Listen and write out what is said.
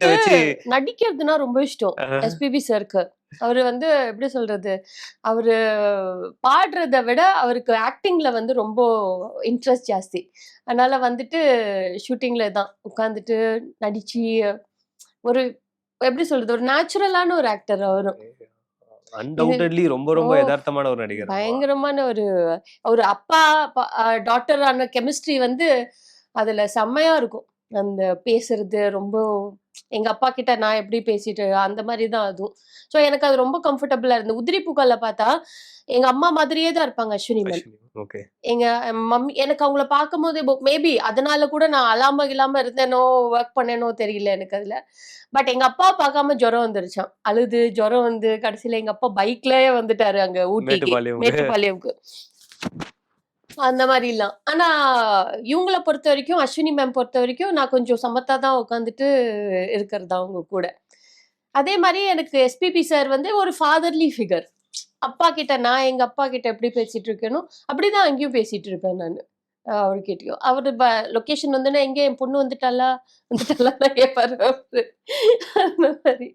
வச்சு நடிக்கிறதுனா ரொம்ப இஷ்டம் எஸ்பிபி சாருக்கு. அவரு வந்து எப்படி சொல்றது, அவரு பாடுறத விட அவருக்கு ஆக்டிங்ல வந்து ரொம்ப இன்ட்ரெஸ்ட் ஜாஸ்தி. அதனால வந்துட்டு ஷூட்டிங்ல தான் உட்கார்ந்துட்டு நடிச்சு ஒரு எப்படி சொல்றது, ஒரு நேச்சுரலான ஒரு ஆக்டர் அவரும். இது அன்டவுட்டட்லி ரொம்ப ஓ! ரொம்ப எதார்த்தமான ஒரு நடிகர். பயங்கரமான ஒரு அப்பா டாட்டர் ஆன கெமிஸ்ட்ரி வந்து அதுல செம்மையா இருக்கும். அந்த பேசுறது ரொம்ப எங்க அப்பா கிட்ட நான் எப்படி பேசிட்டு அந்த மாரி தான் அதுவும். ஸோ எனக்கு அது ரொம்ப கம்ஃபர்டபுளா இருந்தது. உதிரி பூக்கள்ல பார்த்தா, எங்க அம்மா மாதிரியே தான் இருப்பாங்க அஸ்வினி மேம். அஸ்வினி. ஓகே. எங்க மம்மி எனக்கு அவங்கள பார்க்கும்போது மேபி அதனால கூட நான் அழாம கிழாம இருந்தேனோ, வொர்க் பண்ணேனோ தெரியல எனக்கு அதுல. பட் எங்க அப்பாவ பார்க்காம ஜுரம் வந்துருச்சாம். அழுது ஜுரம் வந்து கடைசியில எங்க அப்பா பைக்லயே வந்துட்டாரு அங்க ஊட்டிக்கு, மேட்டுப்பாளையம்க்கு. மேட்டுப்பாளையம்க்கு. அந்த மாரிலாம். ஆனா இவங்கள பொறுத்தவரைக்கும், அஸ்வினி மேம் பொறுத்தவரைக்கும் நான் கொஞ்சம் சமத்தா தான் உட்காந்துட்டு இருக்கிறது அவங்க கூட. அதே மாரி எனக்கு எஸ்பிபி சார் வந்து ஒரு ஃபாதர்லி ஃபிகர். அப்பா கிட்ட நான் எங்க அப்பா கிட்ட எப்படி பேசிட்டு இருக்கேனோ, அப்படிதான் அங்கேயும் பேசிட்டு இருப்பேன் நானு. அவர்கிட்டயும். அவரு லொகேஷன் வந்தோனே, "எங்க என் பொண்ணு வந்துட்டாளா? வந்துட்டாளான்னு" கேட்பாரு அவரு. அந்த மாரி.